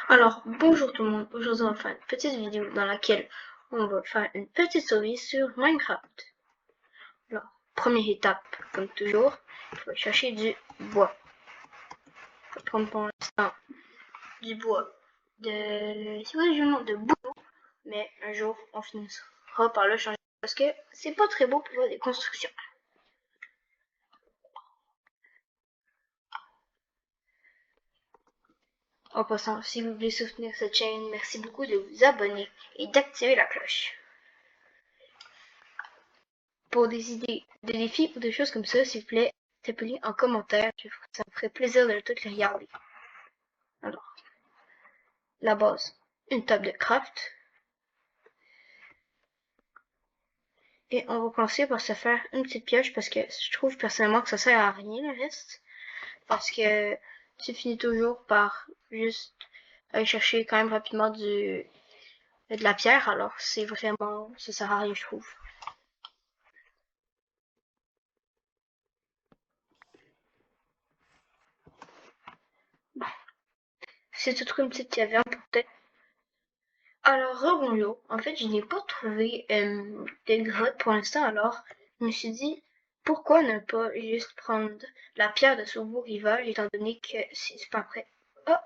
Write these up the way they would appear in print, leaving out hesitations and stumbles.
Alors, bonjour tout le monde. Aujourd'hui, on va faire une petite vidéo dans laquelle on va faire une petite story sur Minecraft. Alors, première étape, comme toujours, il faut chercher du bois. Je vais prendre pour l'instant du bois de, c'est vrai, je nom de boulot, mais un jour, on finira par le changer parce que c'est pas très beau pour faire des constructions. En passant, si vous voulez soutenir cette chaîne, merci beaucoup de vous abonner et d'activer la cloche. Pour des idées de défis ou des choses comme ça, s'il vous plaît, tapez-les en commentaire. Ça me ferait plaisir de toutes les regarder. Alors, la base, une table de craft. Et on va commencer par se faire une petite pioche parce que je trouve personnellement que ça sert à rien le reste. Parce que tu finis toujours par juste aller chercher quand même rapidement de la pierre. Alors c'est vraiment, ça sert à rien je trouve. Bon. Si tu trouves une petite caverne pour peut-être. Alors, rebonjour. En fait, je n'ai pas trouvé de grotte pour l'instant, alors je me suis dit, pourquoi ne pas juste prendre la pierre de ce beau rivage, étant donné que c'est pas prêt. Ah,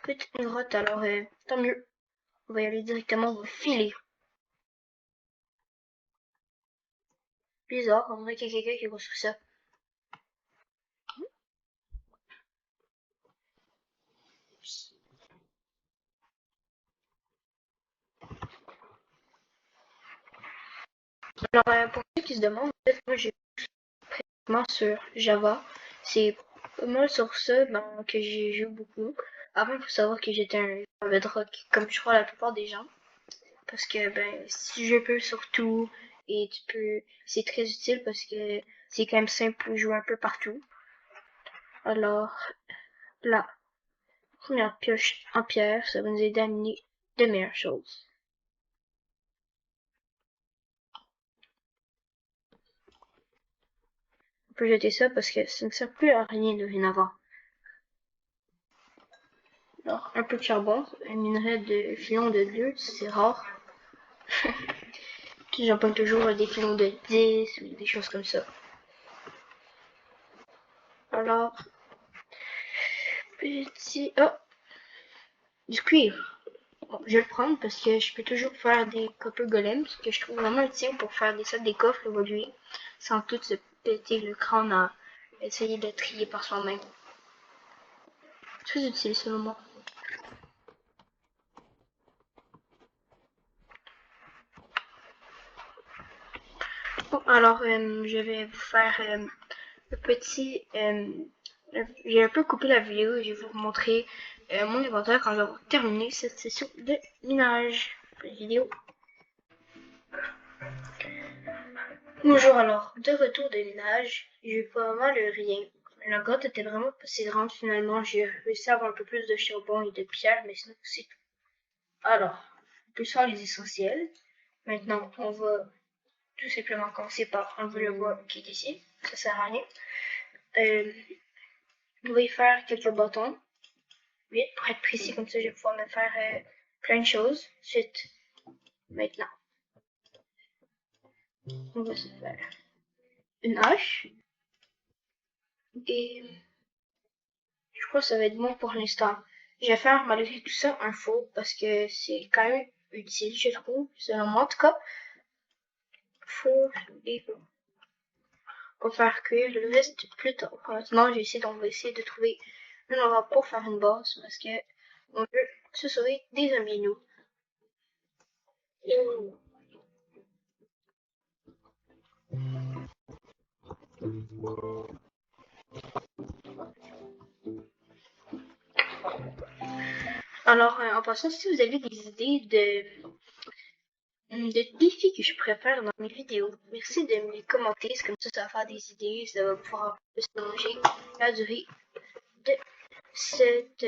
petite grotte, alors tant mieux. On va y aller directement, on va filer. Bizarre, on dirait qu'il y a quelqu'un qui a construit ça. Alors, pour ceux qui se demandent, en fait, moi j'ai pratiquement sur Java. C'est pas mal sur ça que j'ai joué beaucoup. Avant, il faut savoir que j'étais un bedrock, comme je crois la plupart des gens. Parce que si je peux surtout et tu peux c'est très utile parce que c'est quand même simple de jouer un peu partout. Alors là, première pioche en pierre, ça va nous aider à amener de meilleures choses. On peut jeter ça parce que ça ne sert plus à rien de rien avoir. Alors un peu de charbon, un minerai de filon de 2, c'est rare. J'en prends toujours des filons de 10 ou des choses comme ça. Alors, petit... Oh, du cuivre. Bon, je vais le prendre parce que je peux toujours faire des copper golems, ce que je trouve vraiment utile pour faire des coffres évolués, sans tout se péter le crâne à essayer de trier par soi-même. Très utile selon moi. Bon, alors je vais vous faire le petit... j'ai un peu coupé la vidéo et je vais vous montrer mon inventaire quand je vais avoir terminé cette session de minage. Vidéo. Bonjour alors, de retour de minage, j'ai eu pas mal rien. La grotte était vraiment pas si grande finalement, j'ai réussi à avoir un peu plus de charbon et de pierre, mais sinon c'est tout. Alors, on peut faire les essentiels. Maintenant, on va tout simplement commencer par enlever le bois qui est ici, ça sert à rien. On va y faire quelques bâtons, 8 pour être précis, comme ça je vais pouvoir me faire plein de choses. Ensuite, maintenant, on va se faire une hache et je crois que ça va être bon pour l'instant. Je vais faire malgré tout ça un four parce que c'est quand même utile, je trouve, selon moi en tout cas. Four et on va faire cuire le reste plus tard. Maintenant, on va essayer de trouver un endroit pour faire une base parce que on veut se sauver des zombies nous. Alors, en passant, si vous avez des idées de défis que je préfère dans mes vidéos, merci de me les commenter, comme ça va faire des idées, ça va pouvoir un peu se longer la durée de cette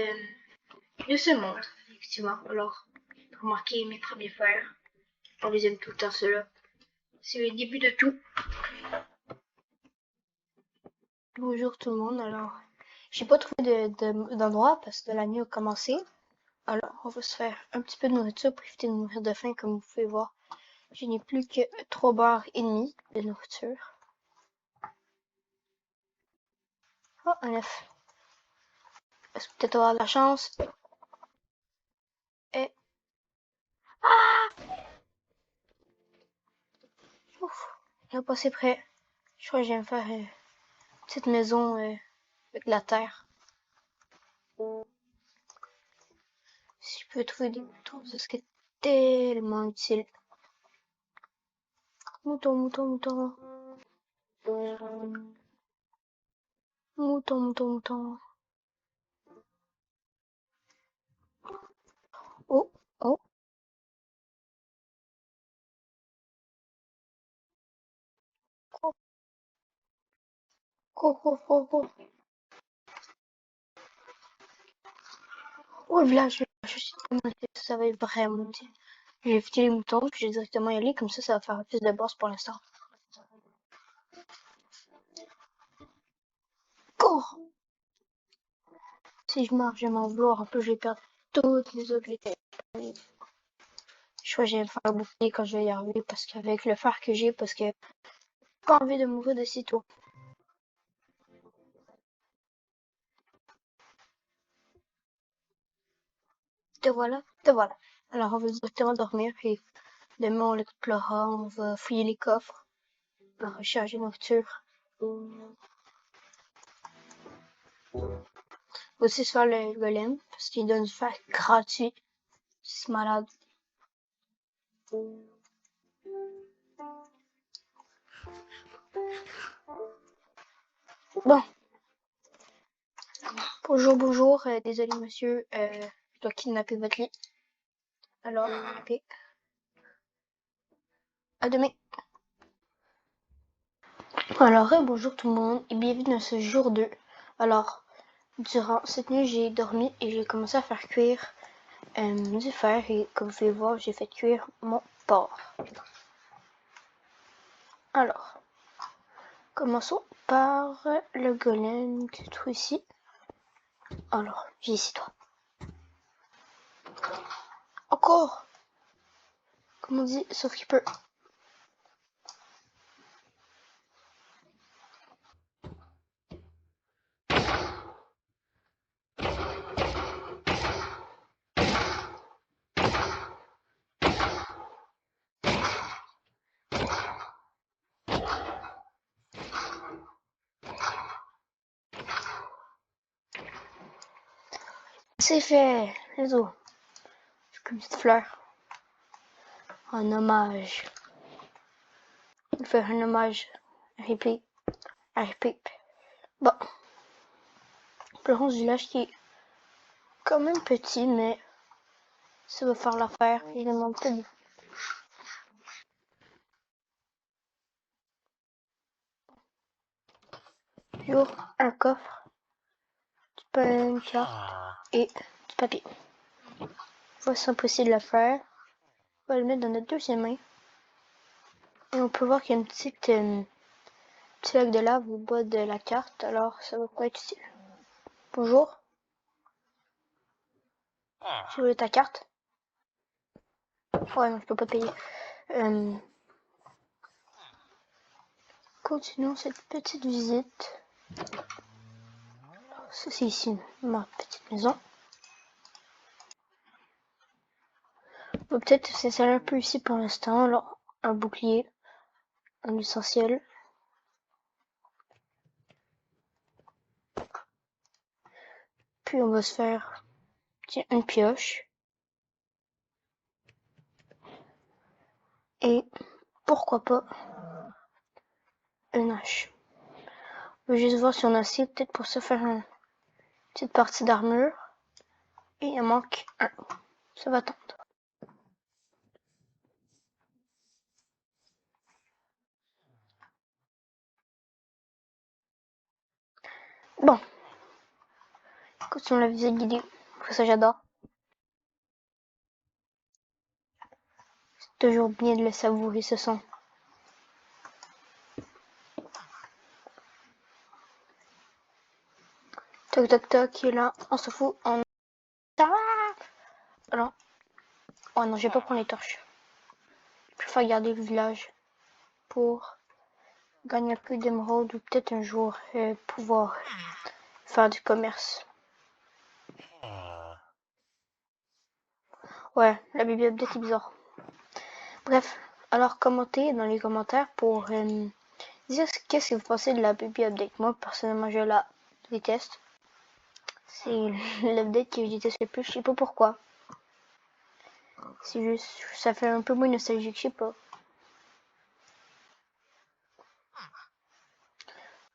de ce monde, effectivement. Alors, remarquez mes premiers frères, on les aime tout le temps ceux-là. C'est le début de tout. Bonjour tout le monde, alors j'ai pas trouvé d'endroit parce que la nuit a commencé. Alors, on va se faire un petit peu de nourriture pour éviter de mourir de faim, comme vous pouvez voir. Je n'ai plus que 3 barres et demie de nourriture. Oh, un œuf. Est-ce que peut-être avoir de la chance? Et... Ouf, on est passé près. Je crois que je vais me faire une petite maison avec de la terre. Si je peux trouver des moutons, ce serait tellement utile. Mouton, mouton, mouton. Mouton, mouton, mouton. Oh, oh. Cours, cours, cours, cours, cours. Oh, le village, je suis tellement inquiète, ça va être vraiment utile. J'ai évité les moutons, puis j'ai directement y aller, comme ça va faire plus de boss pour l'instant. Cours! Si je marche, je vais m'en vouloir. En plus, je vais perdre toutes les autres que je crois que je vais me faire boucler quand je vais y arriver, parce qu'avec le phare que j'ai, parce que j'ai pas envie de mourir de sitôt. Te voilà, te voilà. Alors, on va directement dormir, puis demain, on l'explorera, on va fouiller les coffres, on va recharger nos voitures. On va aussi se faire le golem, parce qu'il donne du fer gratuit. C'est malade. Bon, bonjour, bonjour. Désolé, monsieur, je dois kidnapper votre lit. Alors, ok. À demain. Alors, bonjour tout le monde et bienvenue dans ce jour 2. Alors, durant cette nuit, j'ai dormi et j'ai commencé à faire cuire du fer et comme vous pouvez voir, j'ai fait cuire mon porc. Alors, commençons par le golem que je trouve ici. Alors, viens ici toi. Encore! Comme on dit, sauf qu'il peut. C'est fait! Les os. C'est comme une petite fleur. En hommage. Il fait un hommage à Ripip. À Ripip. Bon. Le rond du village qui est quand même petit, mais ça va faire l'affaire. Il demande peut-être toujours un coffre, une carte et du papier. Voici un possible de la faire. On va le mettre dans notre deuxième main. Et on peut voir qu'il y a une petite petit lac de lave au bas de la carte, alors ça va pas être utile. Bonjour. Tu veux ta carte? Ouais, non, je peux pas payer. Continuons cette petite visite. Ça, c'est ici ma petite maison. On va peut-être s'installer un peu ici pour l'instant. Alors, un bouclier, un essentiel. Puis on va se faire une pioche. Et pourquoi pas une hache. On va juste voir si on a assez peut-être pour se faire une petite partie d'armure. Et il en manque un. Ça va attendre. Bon. Continuons la visite guidée. Ça j'adore. C'est toujours bien de le savourer ce son. Toc toc toc, il est là. On se fout. On... Ça va? Oh non, je vais pas prendre les torches. Je préfère garder le village pour gagner un peu d'émeraude ou peut-être un jour pouvoir faire du commerce. Ouais, la Bible update est bizarre. Bref, alors commentez dans les commentaires pour dire qu'est-ce que vous pensez de la Bible update. Moi, personnellement, je la déteste. C'est l'update que je déteste le plus, je sais pas pourquoi. C'est juste, ça fait un peu moins nostalgique, je sais pas.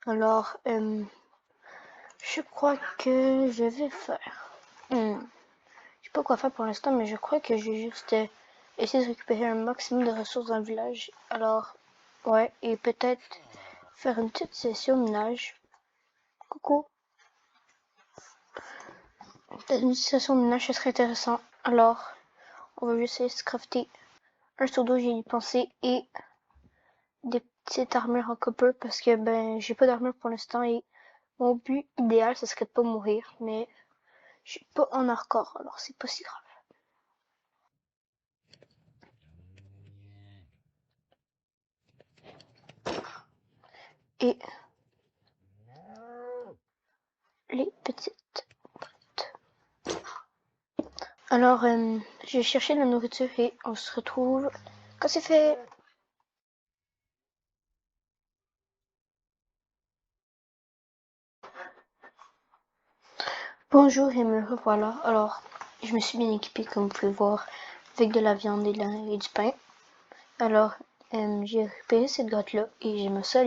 Alors, je crois que je vais faire. Je sais pas quoi faire pour l'instant, mais je crois que je vais juste essayer de récupérer un maximum de ressources dans le village. Alors, ouais, et peut-être faire une petite session de nage. Coucou. Peut-être une session de nage, ce serait intéressant. Alors, on va juste essayer de se crafter un seau d'eau, j'y ai pensé, et des petites armures en copper parce que ben j'ai pas d'armure pour l'instant et mon but idéal ce serait de pas mourir, mais je suis pas en hardcore alors c'est pas si grave. Et les petites. Alors j'ai cherché de la nourriture et on se retrouve quand c'est fait. Bonjour et me revoilà. Alors je me suis bien équipée comme vous pouvez voir avec de la viande et du pain. Alors j'ai récupéré cette grotte là et j'aime ça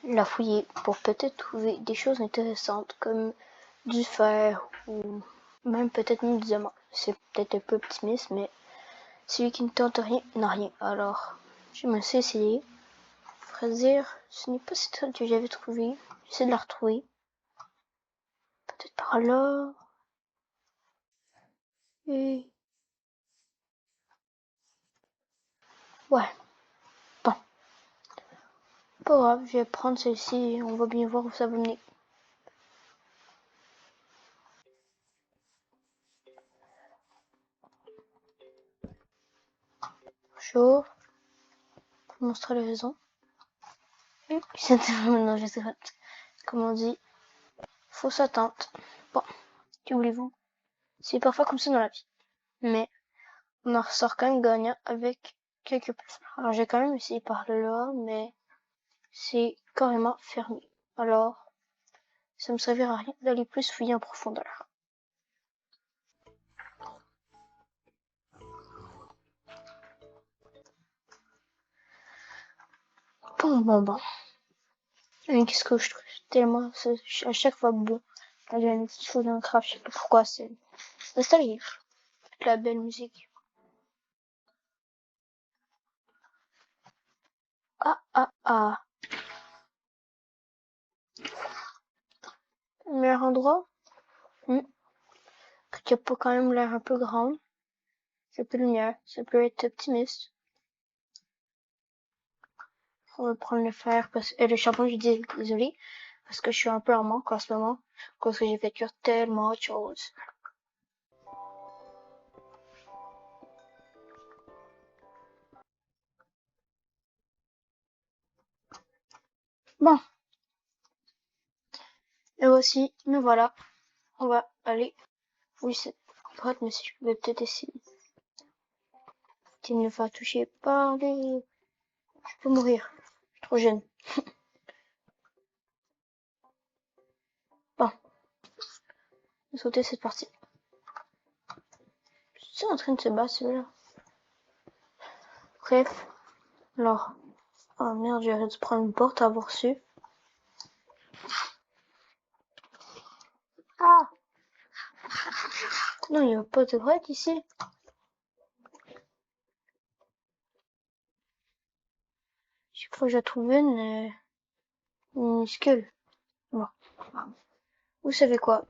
la fouiller pour peut-être trouver des choses intéressantes comme du fer ou même peut-être même du diamant. C'est peut-être un peu optimiste, mais celui qui ne tente rien n'a rien. Alors, je me suis essayé. Faudrait dire, ce n'est pas cette truc que j'avais trouvé. J'essaie de la retrouver. Peut-être par là. Et ouais, bon. Pas grave, je vais prendre celle-ci et on va bien voir où ça va mener. Bonjour. Je vous montrer les raisons. Et non, je sais pas comment on dit. Fausse attente. Bon, que voulez-vous? C'est parfois comme ça dans la vie. Mais on en ressort quand même gagnant avec quelques places. Alors j'ai quand même essayé par là, mais c'est carrément fermé. Alors, ça me servira à rien d'aller plus fouiller en profondeur. Bon. Et qu'est-ce que je trouve tellement, à chaque fois bon. Quand j'ai une petite chose dans le craft, je sais pas pourquoi, c'est nostalgique. La belle musique. Ah. Le meilleur endroit? Que tu as quand même l'air un peu grande. C'est peu lumière, ça peut être optimiste. On va prendre le fer parce que le charbon, je dis désolé parce que je suis un peu en manque en ce moment parce que j'ai fait cuire tellement de choses. Bon, et voici, me voilà. On va aller. Oui, c'est droite, mais si je pouvais peut-être essayer. Tu me faire toucher par les. Je peux mourir. Je suis trop jeune. Bon, je vais sauter cette partie. C'est en train de se battre celui-là. Bref, alors. Oh merde, j'aurais dû prendre une porte à avoir su. Ah! Non, il n'y a pas de droite ici. Chaque fois que je trouve une minuscule. Bon. Vous savez quoi?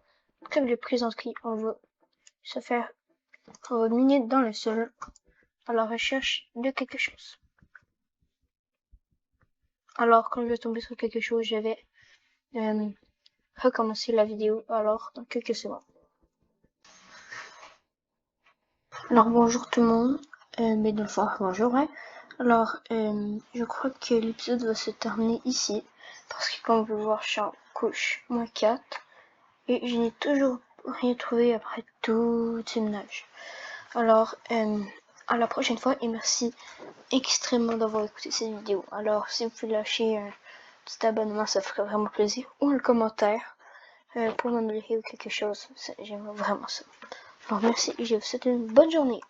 Comme les plaisanteries, on va se faire. On va miner dans le sol à la recherche de quelque chose. Alors, quand je vais tomber sur quelque chose, je vais recommencer la vidéo alors dans quelques secondes. Alors bonjour tout le monde, mais dans le fond bonjour ouais. Alors je crois que l'épisode va se terminer ici, parce que comme vous pouvez voir je suis en couche -4, et je n'ai toujours rien trouvé après tout ce ménage. Alors à la prochaine fois et merci extrêmement d'avoir écouté cette vidéo. Alors si vous pouvez lâcher un petit abonnement ça ferait vraiment plaisir, ou un commentaire pour m'améliorer ou quelque chose, j'aimerais vraiment ça. Alors merci et je vous souhaite une bonne journée.